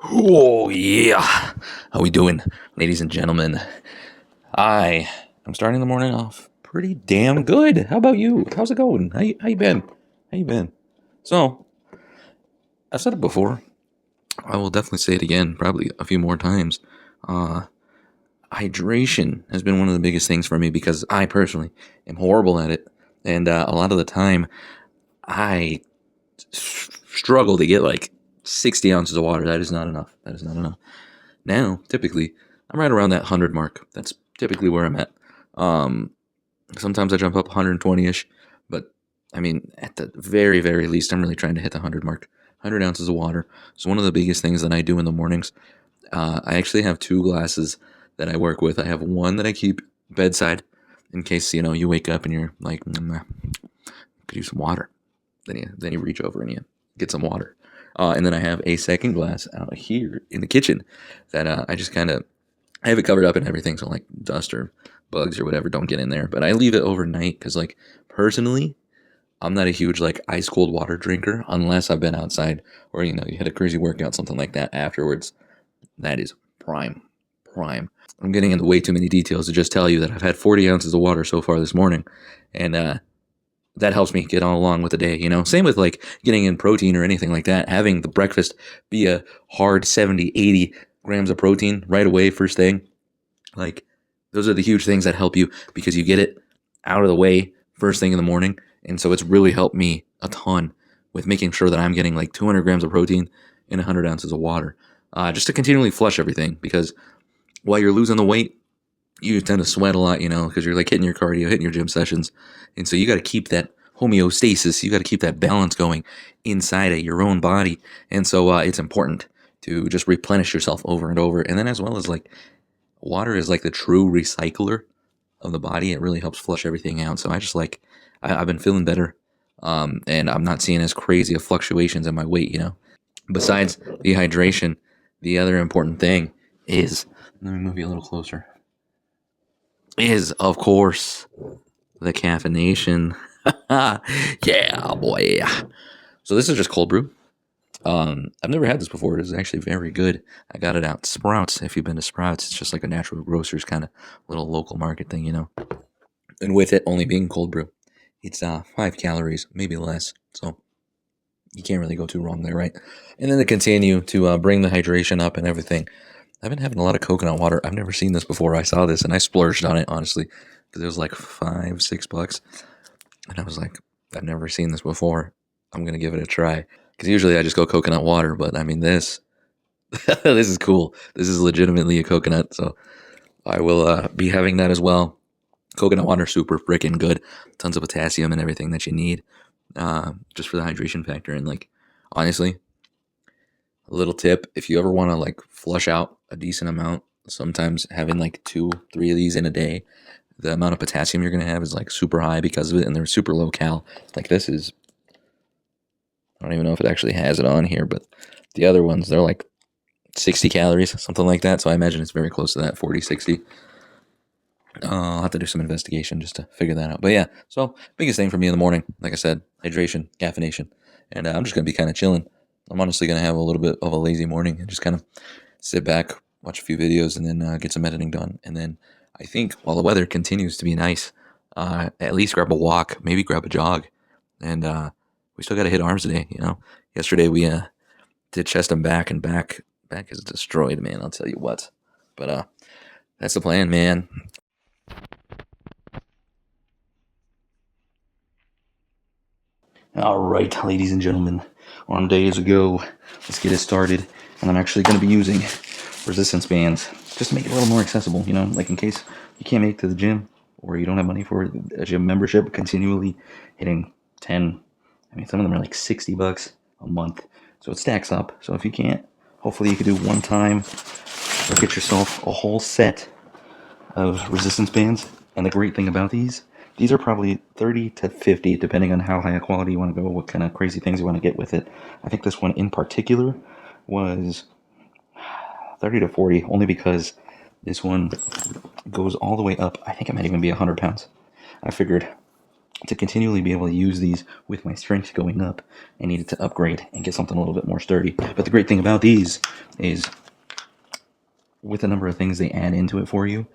Oh yeah, how we doing, ladies and gentlemen? I'm starting the morning off pretty damn good. How about you? How's it going? How you been? How you been? So I've said it before. I will definitely say it again, probably a few more times. Uh, Hydration has been one of the biggest things for me because I personally am horrible at it, and a lot of the time I struggle to get like 60 ounces of water. That is not enough. That is not enough. Now, typically, I'm right around that 100 mark. That's typically where I'm at. Um, Sometimes I jump up 120-ish, but I mean, at the very, very least, I'm really trying to hit the 100 mark. 100 ounces of water. So one of the biggest things that I do in the mornings, I actually have two glasses that I work with. I have one that I keep bedside in case, you wake up and you're like, could use some water. Then you reach over and you get some water. And then I have a second glass out here in the kitchen that I just kind of I have it covered up and everything, so like dust or bugs or whatever don't get in there. But I leave it overnight because, like, personally, I'm not a huge like ice cold water drinker unless I've been outside or you hit a crazy workout, something like that afterwards. That is prime, prime. I'm getting into way too many details to just tell you that I've had 40 ounces of water so far this morning, and that helps me get on along with the day. Same with like getting in protein or anything like that. Having the breakfast be a hard 70, 80 grams of protein right away first thing, like, those are the huge things that help you because you get it out of the way first thing in the morning. And so it's really helped me a ton with making sure that I'm getting like 200 grams of protein and 100 ounces of water, just to continually flush everything. Because while you're losing the weight, you tend to sweat a lot, because you're like hitting your cardio, hitting your gym sessions. And so you got to keep that homeostasis, you got to keep that balance going inside of your own body. And so it's important to just replenish yourself over and over. And then, as well as like, water is like the true recycler of the body. It really helps flush everything out. So I just like, I've been feeling better. And I'm not seeing as crazy of fluctuations in my weight. Besides the hydration, the other important thing is, let me move you a little closer, is of course the caffeination. Yeah, boy. So this is just cold brew. I've never had this before. It is actually very good. I got it out Sprouts. If you've been to Sprouts, it's just like a natural grocers kind of little local market thing. And with it only being cold brew, it's 5 calories, maybe less. So you can't really go too wrong there, right? And then to continue to bring the hydration up and everything, I've been having a lot of coconut water. I've never seen this before. I saw this and I splurged on it, honestly, because it was like $5, $6. And I was like, I've never seen this before. I'm going to give it a try. Because usually I just go coconut water, but I mean, this this is cool. This is legitimately a coconut, so I will be having that as well. Coconut water, super freaking good. Tons of potassium and everything that you need, just for the hydration factor. And like, honestly, a little tip: if you ever want to like flush out a decent amount, sometimes having like 2, 3 of these in a day, the amount of potassium you're gonna have is like super high because of it, and they're super low cal. Like this is, I don't even know if it actually has it on here, but the other ones, they're like 60 calories, something like that. So I imagine it's very close to that, 40, 60. I'll have to do some investigation just to figure that out. But yeah, so biggest thing for me in the morning, like I said, hydration, caffeination. And I'm just going to be kind of chilling. I'm honestly going to have a little bit of a lazy morning and just kind of sit back, watch a few videos, and then get some editing done. And then I think while the weather continues to be nice, at least grab a walk, maybe grab a jog. And we still got to hit arms today. Yesterday we did chest and back, and back is destroyed, man. I'll tell you what. But that's the plan, man. All right, ladies and gentlemen, on days ago, let's get it started. And I'm actually going to be using resistance bands just to make it a little more accessible, like in case you can't make it to the gym or you don't have money for a gym membership, continually hitting 10. I mean, some of them are like $60 a month. So it stacks up. So if you can't, hopefully you could do one time or get yourself a whole set of resistance bands. And the great thing about these are probably 30 to 50, depending on how high a quality you want to go, what kind of crazy things you want to get with it. I think this one in particular was 30 to 40, only because this one goes all the way up. I think it might even be 100 pounds. I figured to continually be able to use these with my strength going up, I needed to upgrade and get something a little bit more sturdy. But the great thing about these is, with the number of things they add into it for you,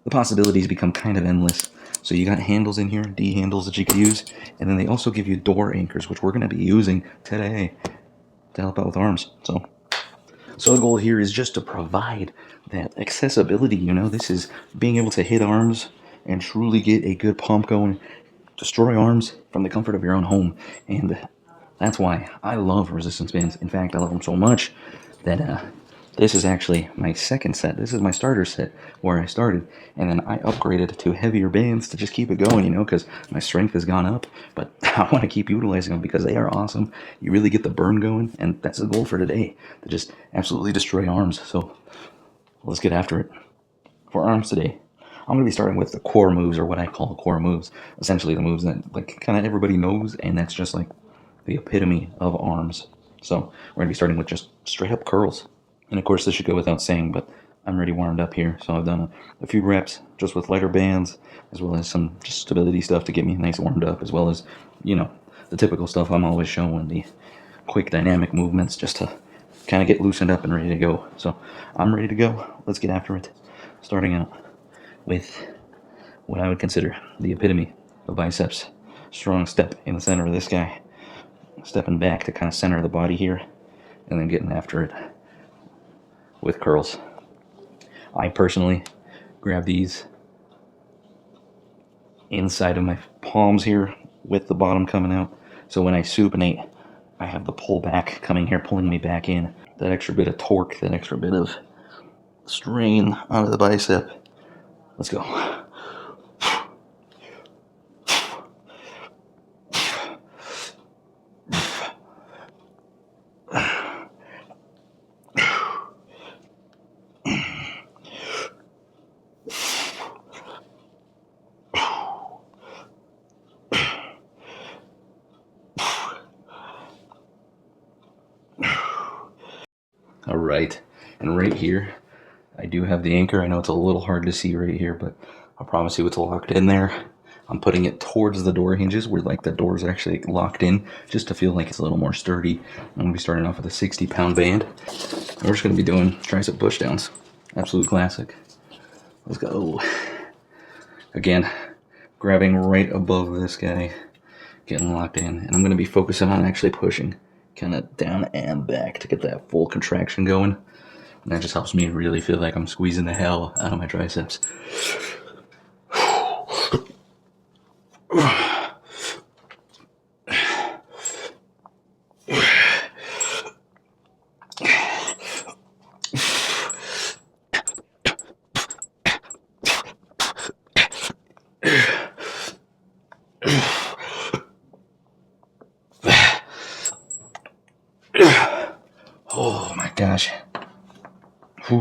the possibilities become kind of endless. So you got handles in here, D handles that you could use, and then they also give you door anchors, which we're going to be using today to help out with arms. So the goal here is just to provide that accessibility, this is being able to hit arms and truly get a good pump going, destroy arms from the comfort of your own home. And that's why I love resistance bands. In fact, I love them so much that this is actually my second set. This is my starter set where I started, and then I upgraded to heavier bands to just keep it going, because my strength has gone up, but I want to keep utilizing them because they are awesome. You really get the burn going, and that's the goal for today, to just absolutely destroy arms. So let's get after it. For arms today, I'm going to be starting with the core moves, or what I call core moves. Essentially the moves that kind of everybody knows, and that's just the epitome of arms. So we're going to be starting with just straight up curls. And of course, this should go without saying, but I'm already warmed up here. So I've done a few reps just with lighter bands, as well as some just stability stuff to get me nice warmed up, as well as, the typical stuff I'm always showing, the quick dynamic movements, just to kind of get loosened up and ready to go. So I'm ready to go. Let's get after it. Starting out with what I would consider the epitome of biceps. Strong step in the center of this guy. Stepping back to kind of center the body here, and then getting after it with curls. I personally grab these inside of my palms here with the bottom coming out. So when I supinate, I have the pull back coming here, pulling me back in. That extra bit of torque, that extra bit of strain onto the bicep. Let's go. All right, and right here, I do have the anchor. I know it's a little hard to see right here, but I promise you it's locked in there. I'm putting it towards the door hinges where the door's actually locked in, just to feel like it's a little more sturdy. I'm gonna be starting off with a 60-pound band. And we're just gonna be doing tricep push downs. Absolute classic. Let's go. Again, grabbing right above this guy, getting locked in, and I'm gonna be focusing on actually pushing kind of down and back to get that full contraction going. And that just helps me really feel like I'm squeezing the hell out of my triceps. Oh my gosh.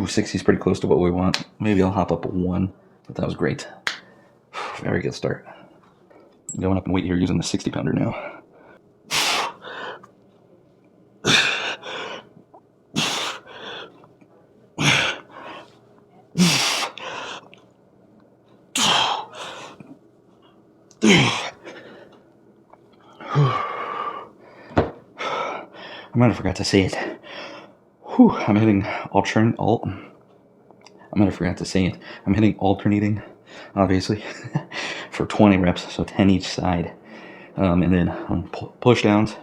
60 is pretty close to what we want. Maybe I'll hop up a 1, but that was great. Very good start. Going up in weight here using the 60 pounder now. I might have forgot to say it. I'm hitting I'm hitting alternating, obviously, for 20 reps, so 10 each side. And then on push downs,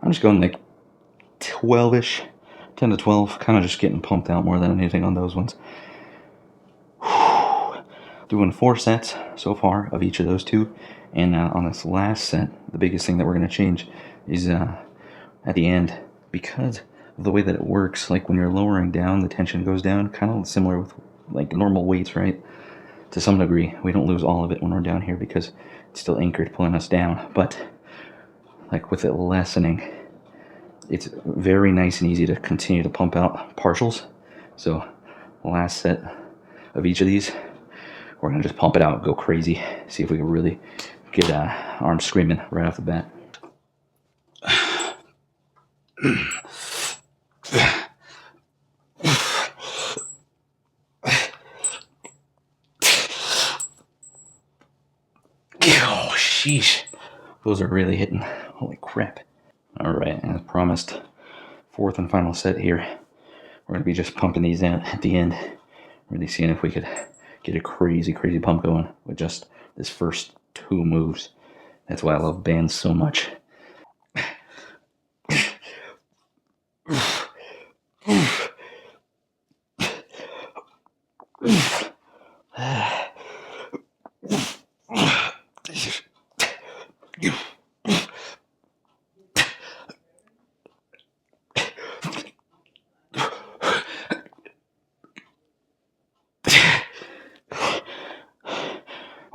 I'm just going 12-ish, 10 to 12, kind of just getting pumped out more than anything on those ones. Doing 4 sets so far of each of those two, and on this last set, the biggest thing that we're going to change is at the end, because of the way that it works, when you're lowering down, the tension goes down, kind of similar with normal weights, right? To some degree, we don't lose all of it when we're down here because it's still anchored pulling us down, but with it lessening, it's very nice and easy to continue to pump out partials. So last set of each of these, we're going to just pump it out, go crazy, see if we can really get arms screaming right off the bat. Oh, sheesh. Those are really hitting. Holy crap. Alright, as promised, fourth and final set here. We're going to be just pumping these in at the end. Really seeing if we could get a crazy, crazy pump going with just this first two moves. That's why I love bands so much.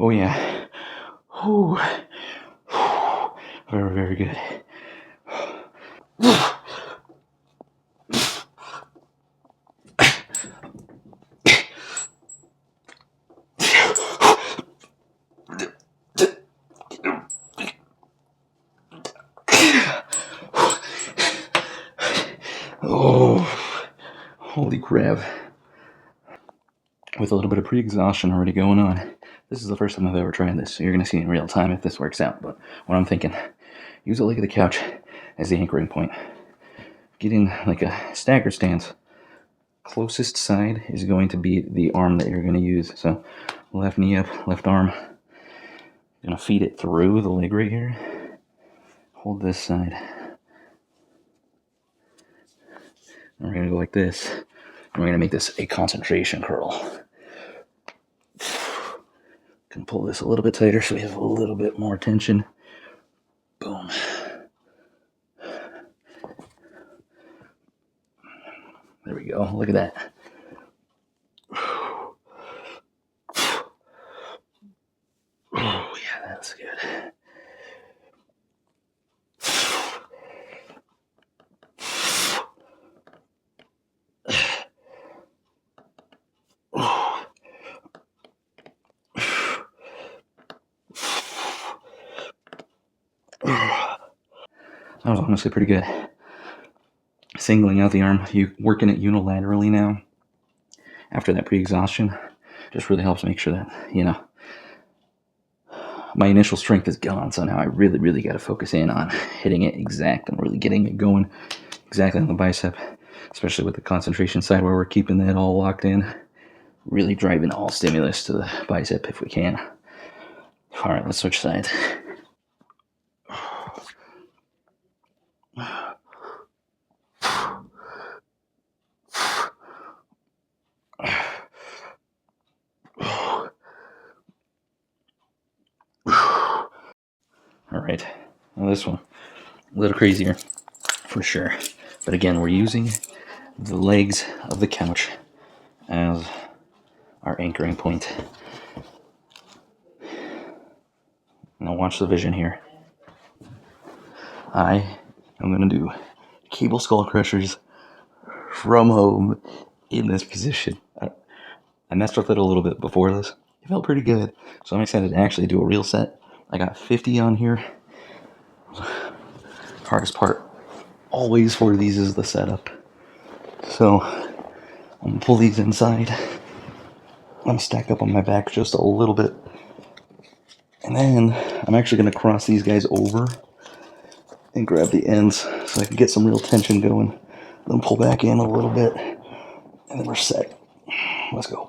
Oh yeah. Ooh. Very, very good. Oh, holy crap. With a little bit of pre-exhaustion already going on. This is the first time I've ever tried this, so you're going to see in real time if this works out. But what I'm thinking, use the leg of the couch as the anchoring point. Getting like a stagger stance. Closest side is going to be the arm that you're going to use. So left knee up, left arm. Going to feed it through the leg right here. Hold this side. And we're going to go like this. And we're going to make this a concentration curl. Can pull this a little bit tighter so we have a little bit more tension. Boom. There we go. Look at that. Oh, yeah, that's good. That was honestly pretty good. Singling out the arm, you working it unilaterally now. After that pre-exhaustion, just really helps make sure that, my initial strength is gone. So now I really, really got to focus in on hitting it exact and really getting it going exactly on the bicep, especially with the concentration side where we're keeping that all locked in. Really driving all stimulus to the bicep if we can. All right, let's switch sides. All right, now this one, a little crazier for sure. But again, we're using the legs of the couch as our anchoring point. Now watch the vision here. I am going to do cable skull crushers from home in this position. I messed with it a little bit before this. It felt pretty good. So I'm excited to actually do a real set. I got 50 on here. Hardest part always for these is the setup. So I'm going to pull these inside. I'm going to stack up on my back just a little bit. And then I'm actually going to cross these guys over and grab the ends so I can get some real tension going. Then pull back in a little bit. And then we're set. Let's go.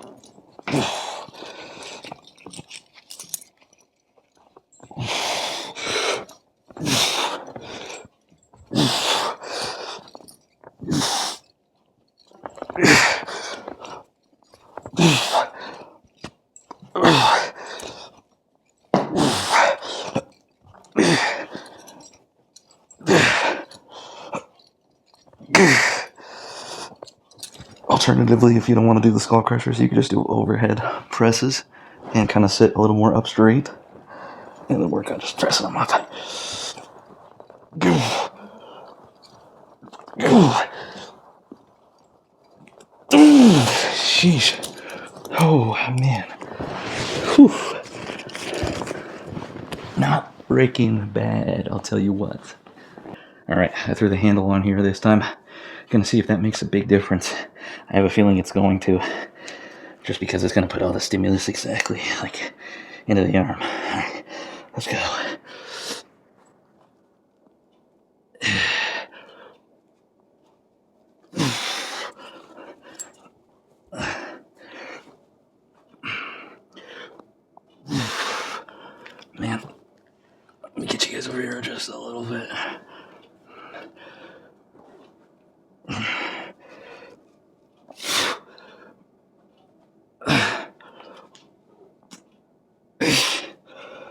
Alternatively, if you don't want to do the skull crushers, you can just do overhead presses and kind of sit a little more up straight and then work on just pressing them up. Sheesh. Oh, man. Whew. Not Breaking Bad, I'll tell you what. Alright, I threw the handle on here this time. Gonna see if that makes a big difference. I have a feeling it's going to. Just because it's gonna put all the stimulus exactly, like, into the arm. Alright, let's go. Man, let me get you guys over here just a little bit.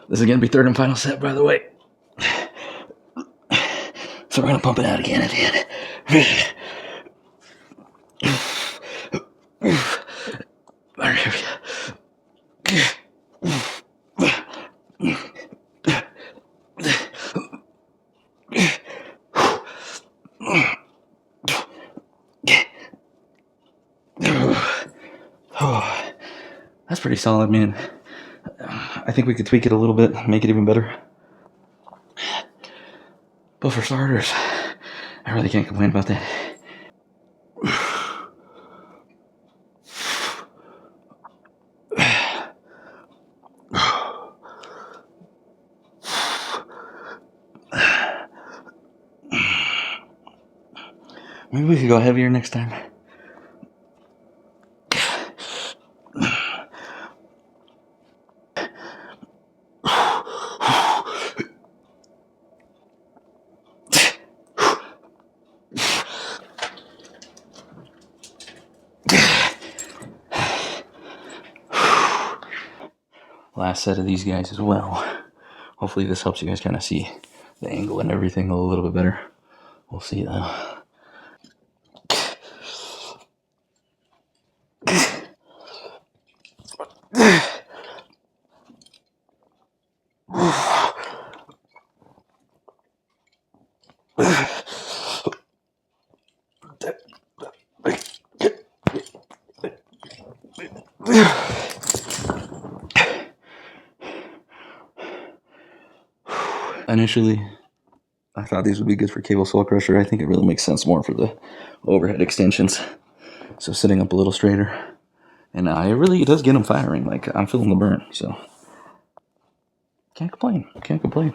This is going to be third and final set, by the way. So we're going to pump it out again at the end. All right, here we go. Oh, that's pretty solid, man. I think we could tweak it a little bit, make it even better. But for starters, I really can't complain about that. Maybe we could go heavier next time. Last set of these guys as well. Hopefully this helps you guys kind of see the angle and everything a little bit better. We'll see though. Initially, I thought these would be good for cable saw crusher. I think it really makes sense more for the overhead extensions. So sitting up a little straighter. And it does get them firing. Like, I'm feeling the burn, so can't complain. Can't complain.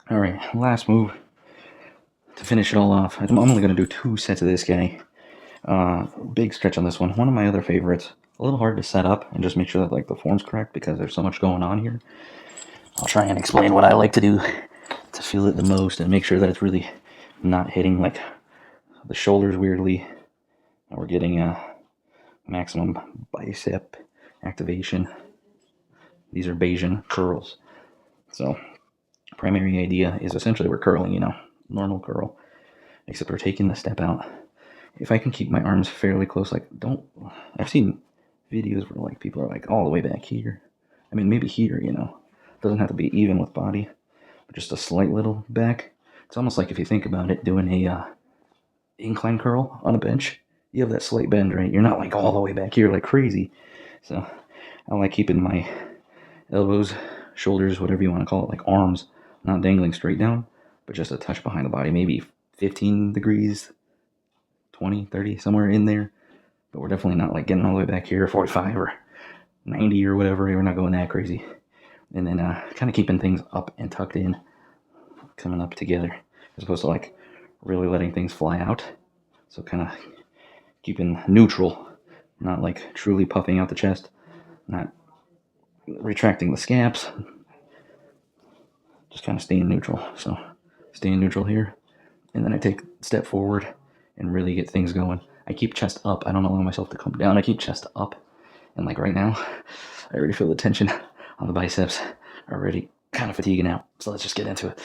All right, last move to finish it all off. I'm only going to do 2 sets of this guy. Big stretch on this one. One of my other favorites. A little hard to set up and just make sure that like the form's correct because there's so much going on here. I'll try and explain what I like to do to feel it the most and make sure that it's really not hitting like the shoulders weirdly. And we're getting a maximum bicep activation. These are Bayesian curls. So primary idea is essentially we're curling, normal curl, except we're taking the step out. If I can keep my arms fairly close, I've seen videos where like people are like all the way back here. I mean, maybe here, doesn't have to be even with body, but just a slight little back. It's almost like if you think about it, doing a incline curl on a bench, you have that slight bend, right? You're not like all the way back here like crazy. So I like keeping my elbows, shoulders, whatever you want to call it, like arms, not dangling straight down, but just a touch behind the body, maybe 15 degrees, 20, 30, somewhere in there. But we're definitely not like getting all the way back here, 45 or 90 or whatever. We're not going that crazy. And then kind of keeping things up and tucked in, coming up together, as opposed to like really letting things fly out. So kind of keeping neutral, not like truly puffing out the chest, not retracting the scaps, just kind of staying neutral. So staying neutral here, and then I take a step forward and really get things going. I keep chest up. I don't allow myself to come down. I keep chest up, and like right now, I already feel the tension on the biceps, already kind of fatiguing out. So let's just get into it.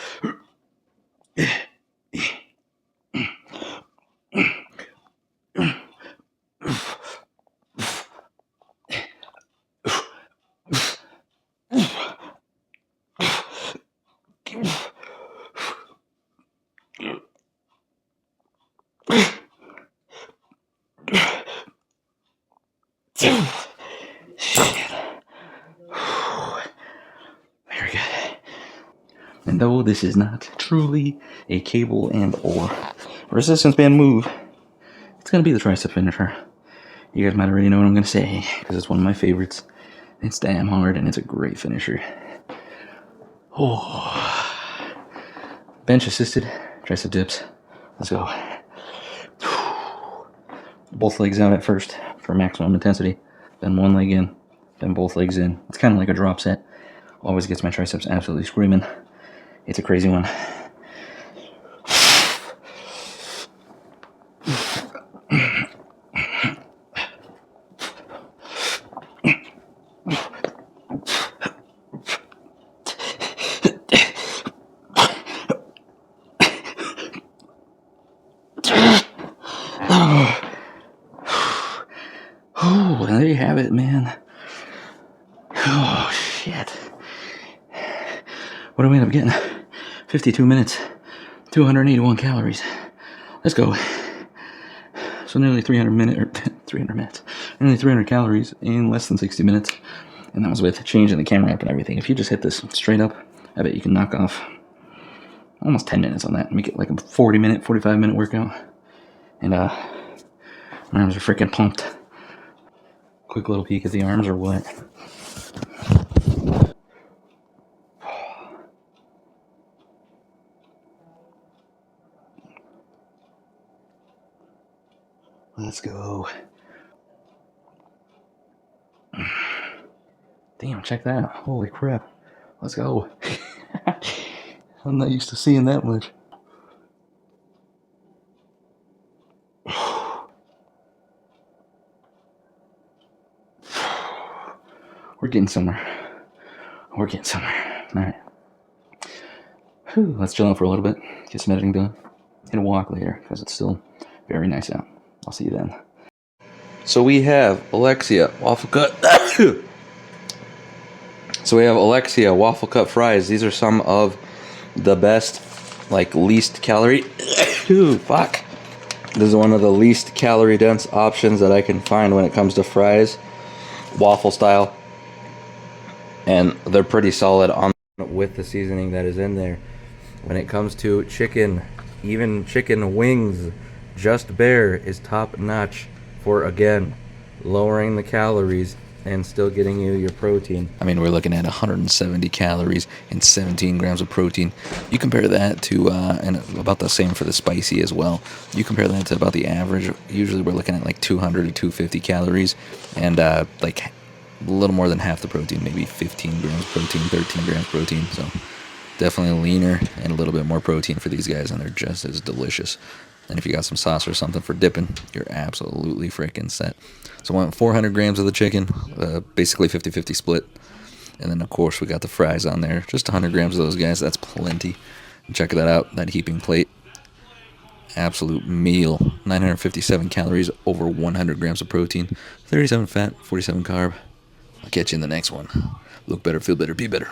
And though this is not truly a cable and or resistance band move, it's going to be the tricep finisher. You guys might already know what I'm going to say, because it's one of my favorites. It's damn hard, and it's a great finisher. Oh. Bench assisted tricep dips. Let's go. Both legs out at first for maximum intensity. Then one leg in. Then both legs in. It's kind of like a drop set. always gets my triceps absolutely screaming. It's a crazy one. Oh, there you have it, man. Oh, shit. What do we end up getting? 52 minutes, 281 calories. Let's go. So nearly 300 minutes, nearly 300 calories in less than 60 minutes. And that was with changing the camera up and everything. If you just hit this straight up, I bet you can knock off almost 10 minutes on that and make it like a 40-minute, 45-minute workout. And my arms are freaking pumped. Quick little peek at the arms or what? Let's go. Damn, check that out. Holy crap. Let's go. I'm not used to seeing that much. We're getting somewhere. All right. Whew, let's chill out for a little bit. Get some editing done. And a walk later, because it's still very nice out. I'll see you then. So we have Alexia waffle cut. Waffle cut fries. These are some of the best, like least calorie. Ooh, fuck. This is one of the least calorie dense options that I can find when it comes to fries, waffle style, and they're pretty solid on with the seasoning that is in there. When it comes to chicken, even chicken wings, Just Bare is top notch for, again, lowering the calories and still getting you your protein. I mean, we're looking at 170 calories and 17 grams of protein. You compare that to, and about the same for the spicy as well. You compare that to about the average. Usually we're looking at like 200 to 250 calories and like a little more than half the protein, maybe 15 grams protein, 13 grams protein. So definitely leaner and a little bit more protein for these guys, and they're just as delicious. And if you got some sauce or something for dipping, you're absolutely freaking set. So I went 400 grams of the chicken, basically 50-50 split. And then, of course, we got the fries on there. Just 100 grams of those guys. That's plenty. Check that out, that heaping plate. Absolute meal. 957 calories, over 100 grams of protein. 37 fat, 47 carb. I'll catch you in the next one. Look better, feel better, be better.